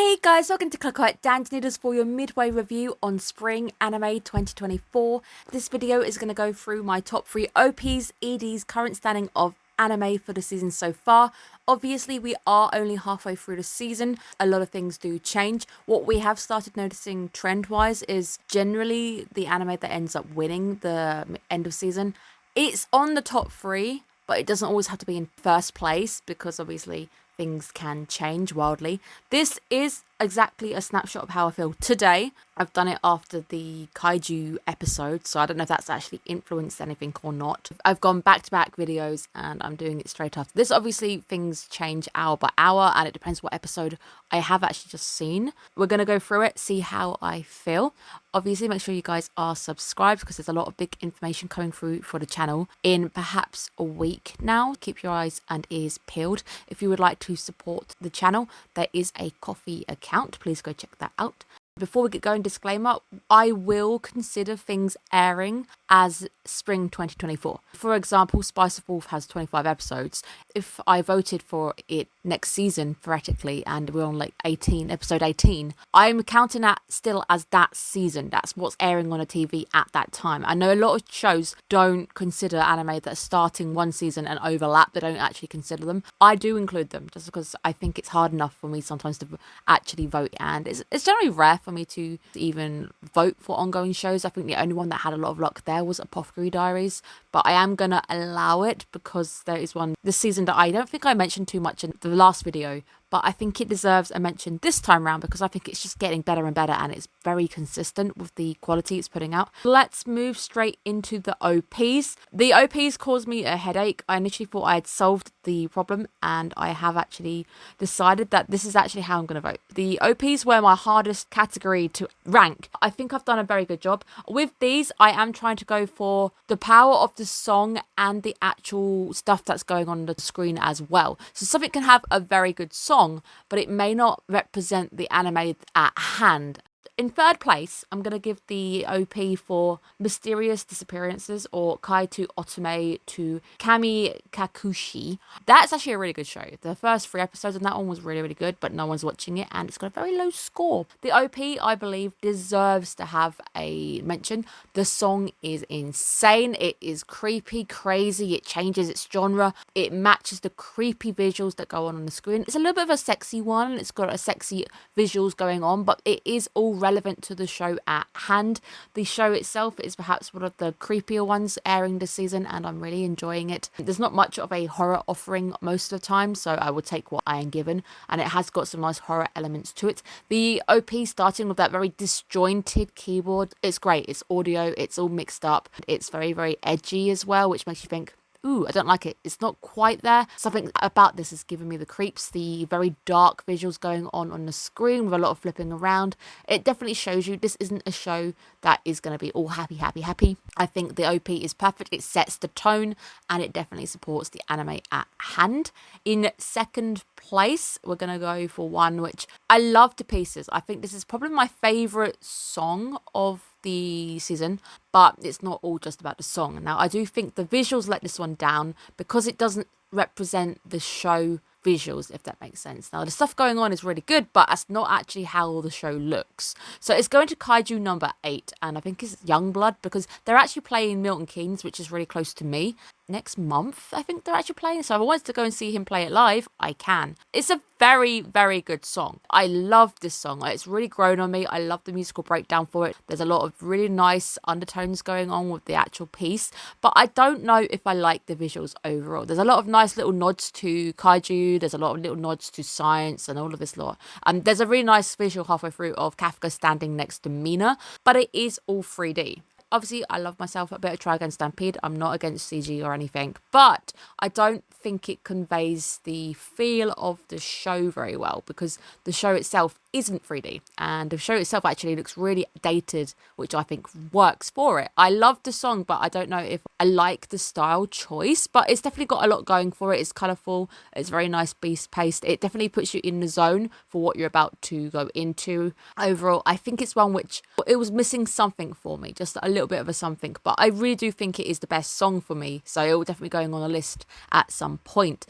Hey guys, welcome to Clockwork Noodles for your Midway review on Spring Anime 2024. This video is going to go through my top 3 OPs, EDs, current standing of anime for the season so far. Obviously, we are only halfway through the season. A lot of things do change. What we have started noticing trend-wise is generally the anime that ends up winning the end of season. It's on the top 3, but it doesn't always have to be in first place because obviously things can change wildly. This is exactly a snapshot of how I feel today. I've done it after the kaiju episode, so I don't know if that's actually influenced anything or not. I've gone back-to-back videos and I'm doing it straight after this. Obviously things change hour by hour and it depends what episode I have actually just seen. We're going to go through it, see how I feel. Obviously make sure you guys are subscribed because there's a lot of big information coming through for the channel in perhaps a week now. Keep your eyes and ears peeled. If you would like to support the channel, there is a Ko-fi account. Please go check that out. Before we get going, disclaimer, I will consider things airing as spring 2024. For example, Spice of Wolf has 25 episodes. If I voted for it next season, theoretically, and we're on like episode 18, I'm counting that still as that season. That's what's airing on a TV at that time. I know a lot of shows don't consider anime that are starting one season and overlap. They don't actually consider them. I do include them just because I think it's hard enough for me sometimes to actually vote, and it's generally rare for me to even vote for ongoing shows. I think the only one that had a lot of luck there was Apothecary Diaries, but I am gonna allow it because there is one this season that I don't think I mentioned too much in the last video, but I think it deserves a mention this time around because I think it's just getting better and better and it's very consistent with the quality it's putting out. Let's move straight into the OPs. The OPs caused me a headache. I initially thought I had solved the problem and I have actually decided that this is actually how I'm going to vote. The OPs were my hardest category to rank. I think I've done a very good job. With these, I am trying to go for the power of the song and the actual stuff that's going on the screen as well. So something can have a very good song, but it may not represent the anime at hand. In third place, I'm going to give the OP for Mysterious Disappearances, or Kaitu Otome to Kami Kakushi. That's actually a really good show. The first 3 episodes of that one was really, really good, but no one's watching it, and it's got a very low score. The OP, I believe, deserves to have a mention. The song is insane. It is creepy, crazy. It changes its genre. It matches the creepy visuals that go on the screen. It's a little bit of a sexy one. It's got a sexy visuals going on, but it is all relevant to the show at hand. The show itself is perhaps one of the creepier ones airing this season, and I'm really enjoying it. There's not much of a horror offering most of the time, so I will take what I am given, and it has got some nice horror elements to it. The OP starting with that very disjointed keyboard, it's great. It's audio, it's all mixed up. It's very, very edgy as well, which makes you think, ooh, I don't like it. It's not quite there. Something about this is giving me the creeps. The very dark visuals going on the screen with a lot of flipping around. It definitely shows you this isn't a show that is going to be all happy, happy, happy. I think the OP is perfect. It sets the tone and it definitely supports the anime at hand. In second place, we're going to go for one which I love to pieces. I think this is probably my favourite song of the season, but it's not all just about the song. Now, I do think the visuals let this one down because it doesn't represent the show visuals, if that makes sense. Now, the stuff going on is really good, but that's not actually how the show looks. So it's going to kaiju number 8, and I think it's Youngblood because they're actually playing Milton Keynes, which is really close to me. Next month, I think they're actually playing. So if I wanted to go and see him play it live, I can. It's a very, very good song. I love this song. It's really grown on me. I love the musical breakdown for it. There's a lot of really nice undertones going on with the actual piece, but I don't know if I like the visuals overall. There's a lot of nice little nods to kaiju. There's a lot of little nods to science and all of this lot. There's a really nice visual halfway through of Kafka standing next to Mina, but it is all 3D. Obviously, I love myself a bit of Trigun Stampede. I'm not against CG or anything, but I don't think it conveys the feel of the show very well because the show itself isn't 3D and the show itself actually looks really dated, which I think works for it. I love the song, but I don't know if I like the style choice, but it's definitely got a lot going for it. It's colourful, it's very nice beast paced. It definitely puts you in the zone for what you're about to go into. Overall, I think it's one which it was missing something for me, just a little bit of a something, but I really do think it is the best song for me, so it will definitely going on a list at some point.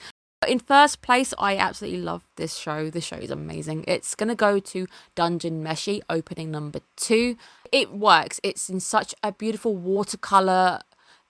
In first place, I absolutely love this show. This show is amazing. It's going to go to Dungeon Meshi, opening number 2. It works. It's in such a beautiful watercolor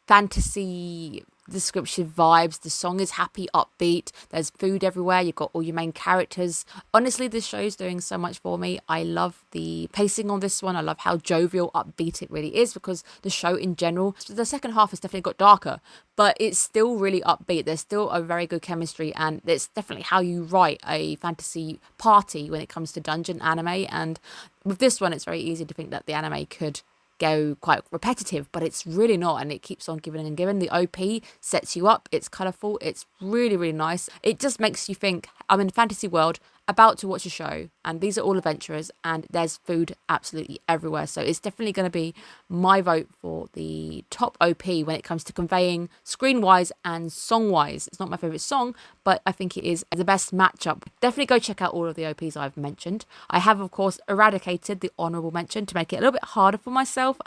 fantasy descriptive vibes. The song is happy, upbeat. There's food everywhere. You've got all your main characters. Honestly, this show's doing so much for me. I love the pacing on this one. I love how jovial, upbeat it really is, because the show in general, the second half has definitely got darker, but it's still really upbeat. There's still a very good chemistry, and it's definitely how you write a fantasy party when it comes to dungeon anime. And with this one, it's very easy to think that the anime could go quite repetitive, but it's really not, and it keeps on giving and giving. The OP sets you up. It's colourful. It's really, really nice. It just makes you think, I'm in a fantasy world, about to watch a show, and these are all adventurers, and there's food absolutely everywhere. So it's definitely going to be my vote for the top OP when it comes to conveying screen-wise and song-wise. It's not my favourite song, but I think it is the best matchup. Definitely go check out all of the OPs I've mentioned. I have, of course, eradicated the honourable mention to make it a little bit harder for myself.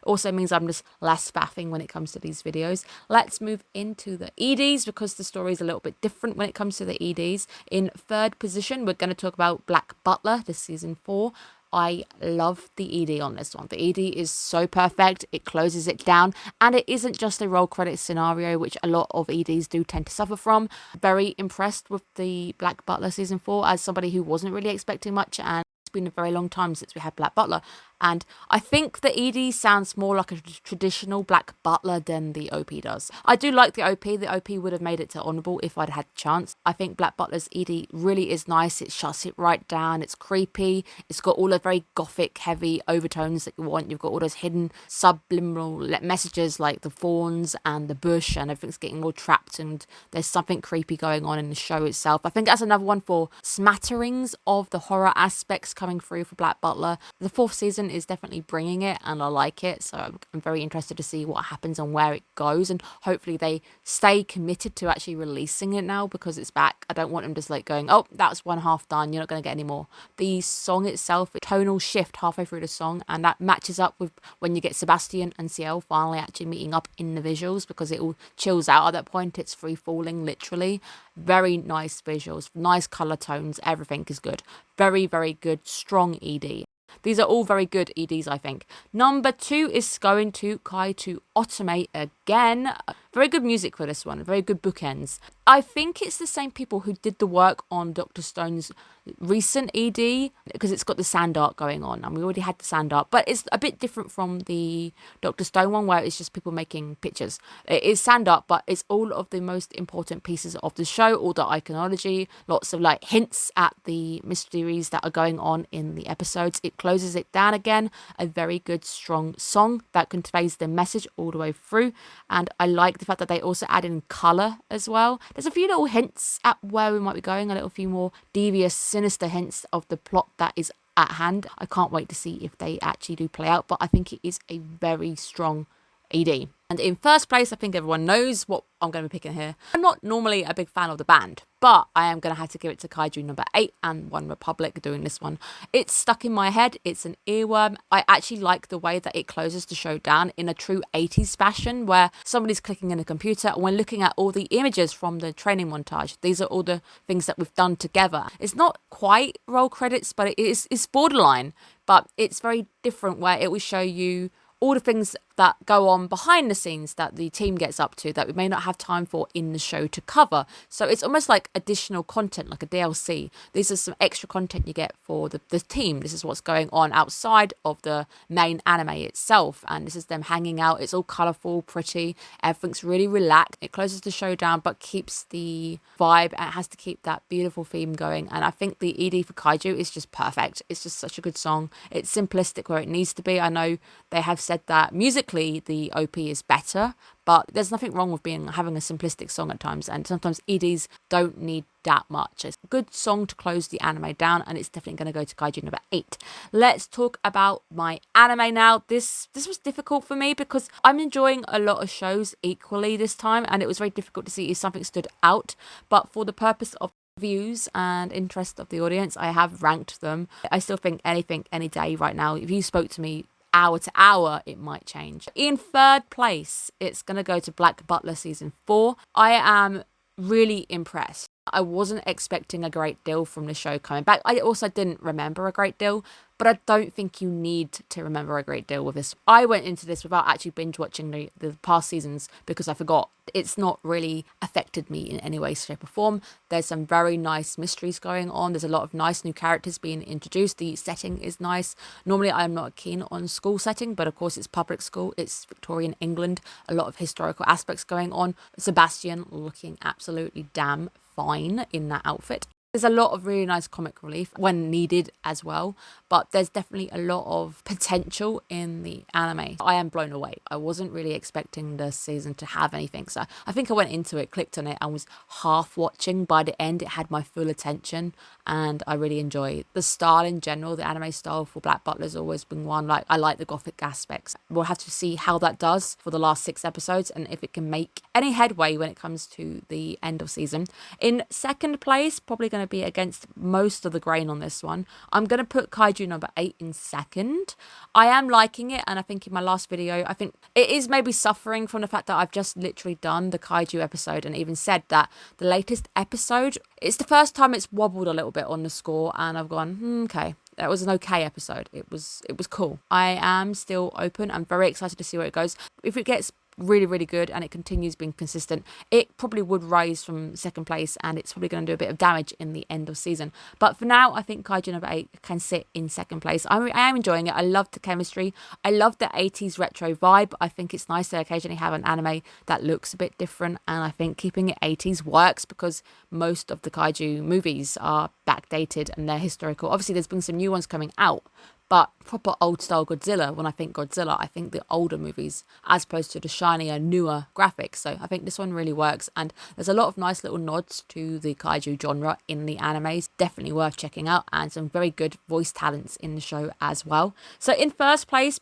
Also means I'm just less faffing when it comes to these videos. Let's move into the EDs, because the story is a little bit different when it comes to the EDs. In third position, we're going to talk about Black Butler, this season 4. I love the ED on this one. The ED is so perfect. It closes it down, and it isn't just a roll credit scenario, which a lot of EDs do tend to suffer from. Very impressed with the Black Butler season 4 as somebody who wasn't really expecting much, and it's been a very long time since we had Black Butler. And I think the ED sounds more like a traditional Black Butler than the OP does. I do like the OP. The OP would have made it to honourable if I'd had a chance. I think Black Butler's ED really is nice. It shuts it right down. It's creepy. It's got all the very gothic, heavy overtones that you want. You've got all those hidden subliminal messages like the fawns and the bush, and everything's getting all trapped, and there's something creepy going on in the show itself. I think that's another one for smatterings of the horror aspects coming through for Black Butler. The 4th season is definitely bringing it, and I like it, so I'm very interested to see what happens and where it goes, and hopefully they stay committed to actually releasing it now because it's back. I don't want them just like going, oh, that's one half done, you're not going to get any more. The song itself, a tonal shift halfway through the song, and that matches up with when you get Sebastian and Ciel finally actually meeting up in the visuals, because it all chills out at that point. It's free falling, literally. Very nice visuals, nice colour tones, everything is good. Very, very good, strong ED. These are all very good EDs, I think. Number 2 is going to Kai to Automate again. Very good music for this one. Very good bookends. I think it's the same people who did the work on Dr. Stone's recent ED, because it's got the sand art going on, and we already had the sand art, but it's a bit different from the Dr. Stone one where it's just people making pictures. It is sand art, but it's all of the most important pieces of the show, all the iconology, lots of like hints at the mysteries that are going on in the episodes. It closes it down again. A very good, strong song that conveys the message all the way through, and I like the fact that they also add in colour as well. There's a few little hints at where we might be going, a little few more devious, sinister hints of the plot that is at hand. I can't wait to see if they actually do play out, but I think it is a very strong ED. And in first place, I think everyone knows what I'm going to be picking here. I'm not normally a big fan of the band, but I am going to have to give it to Kaiju number 8 and One Republic doing this one. It's stuck in my head. It's an earworm. I actually like the way that it closes the show down in a true 80s fashion, where somebody's clicking in a computer and we're looking at all the images from the training montage. These are all the things that we've done together. It's not quite roll credits, but it's borderline, but it's very different, where it will show you all the things that go on behind the scenes that the team gets up to that we may not have time for in the show to cover. So it's almost like additional content, like a DLC. These are some extra content you get for the team. This is what's going on outside of the main anime itself, and this is them hanging out. It's all colourful, pretty, everything's really relaxed. It closes the show down but keeps the vibe, and it has to keep that beautiful theme going, and I think the ED for Kaiju is just perfect. It's just such a good song. It's simplistic where it needs to be. I know they have said that musically the OP is better, but there's nothing wrong with having a simplistic song at times, and sometimes EDs don't need that much. It's a good song to close the anime down, and it's definitely going to go to Kaiju number 8. Let's talk about my anime now. This was difficult for me because I'm enjoying a lot of shows equally this time, and it was very difficult to see if something stood out, but for the purpose of views and interest of the audience, I have ranked them. I still think anything, any day right now, if you spoke to me hour to hour, it might change. In third place, it's going to go to Black Butler season 4. I am really impressed. I wasn't expecting a great deal from the show coming back. I also didn't remember a great deal, but I don't think you need to remember a great deal with this. I went into this without actually binge watching the past seasons because I forgot. It's not really affected me in any way, shape or form. There's some very nice mysteries going on. There's a lot of nice new characters being introduced. The setting is nice. Normally I'm not keen on school setting, but of course it's public school. It's Victorian England. A lot of historical aspects going on. Sebastian looking absolutely damn fine in that outfit. There's a lot of really nice comic relief when needed as well, but there's definitely a lot of potential in the anime. I am blown away. I wasn't really expecting the season to have anything, so I think I went into it, clicked on it, and was half watching. By the end, it had my full attention, and I really enjoy the style in general. The anime style for Black Butler's always been one. Like, I like the gothic aspects. We'll have to see how that does for the last 6 episodes, and if it can make any headway when it comes to the end of season. In second place, probably going to be against most of the grain on this one. I'm going to put Kaiju number 8 in second. I am liking it, and I think in my last video, I think it is maybe suffering from the fact that I've just literally done the Kaiju episode and even said that the latest episode, it's the first time it's wobbled a little bit on the score, and I've gone, okay. That was an okay episode. It was cool. I am still open. I'm very excited to see where it goes. If it gets really, really good and it continues being consistent, it probably would rise from second place, and it's probably going to do a bit of damage in the end of season. But for now, I think Kaiju number 8 can sit in second place. I am enjoying it. I love the chemistry. I love the 80s retro vibe. I think it's nice to occasionally have an anime that looks a bit different, and I think keeping it 80s works because most of the Kaiju movies are backdated and they're historical. Obviously, there's been some new ones coming out, but proper old style Godzilla, when I think Godzilla, I think the older movies as opposed to the shinier, newer graphics. So I think this one really works, and there's a lot of nice little nods to the kaiju genre in the animes. Definitely worth checking out, and some very good voice talents in the show as well. So in first place,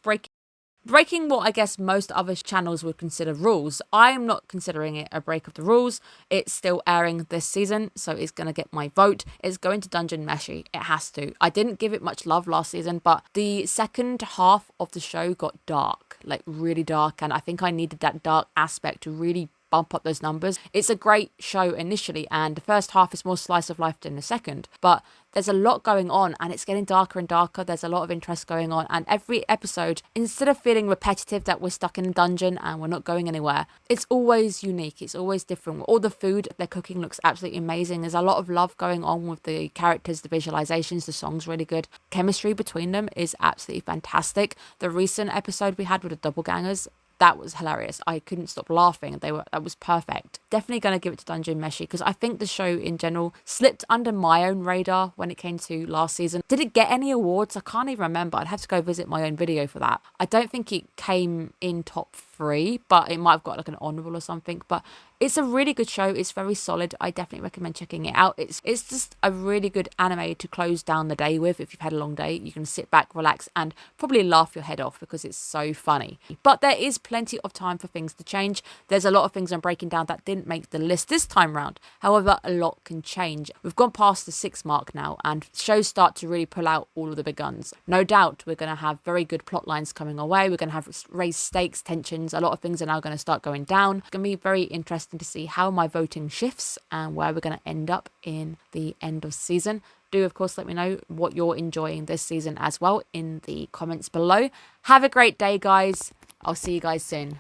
breaking what I guess most other channels would consider rules. I am not considering it a break of the rules. It's still airing this season, so it's going to get my vote. It's going to Dungeon Meshi. It has to. I didn't give it much love last season, but the second half of the show got dark, like really dark, and I think I needed that dark aspect to really bump up those numbers. It's a great show initially, and the first half is more slice of life than the second, but there's a lot going on and it's getting darker and darker. There's a lot of interest going on, and every episode, instead of feeling repetitive that we're stuck in a dungeon and we're not going anywhere, it's always unique. It's always different. All the food they're cooking looks absolutely amazing. There's a lot of love going on with the characters, the visualizations, the song's really good. Chemistry between them is absolutely fantastic. The recent episode we had with the doppelgangers, that was hilarious. I couldn't stop laughing. That was perfect. Definitely going to give it to Dungeon Meshi because I think the show in general slipped under my own radar when it came to last season. Did it get any awards? I can't even remember. I'd have to go visit my own video for that. I don't think it came in top 3, but it might have got like an honourable or something. But it's a really good show. It's very solid. I definitely recommend checking it out. It's just a really good anime to close down the day with. If you've had a long day, you can sit back, relax, and probably laugh your head off because it's so funny. But there is plenty of time for things to change. There's a lot of things I'm breaking down that didn't make the list this time round. However, a lot can change. We've gone past the 6 mark now, and shows start to really pull out all of the big guns. No doubt we're going to have very good plot lines coming our way. We're going to have raised stakes, tensions. A lot of things are now going to start going down. It's going to be very interesting to see how my voting shifts and where we're going to end up in the end of season. Do, of course, let me know what you're enjoying this season as well in the comments below. Have a great day, guys. I'll see you guys soon.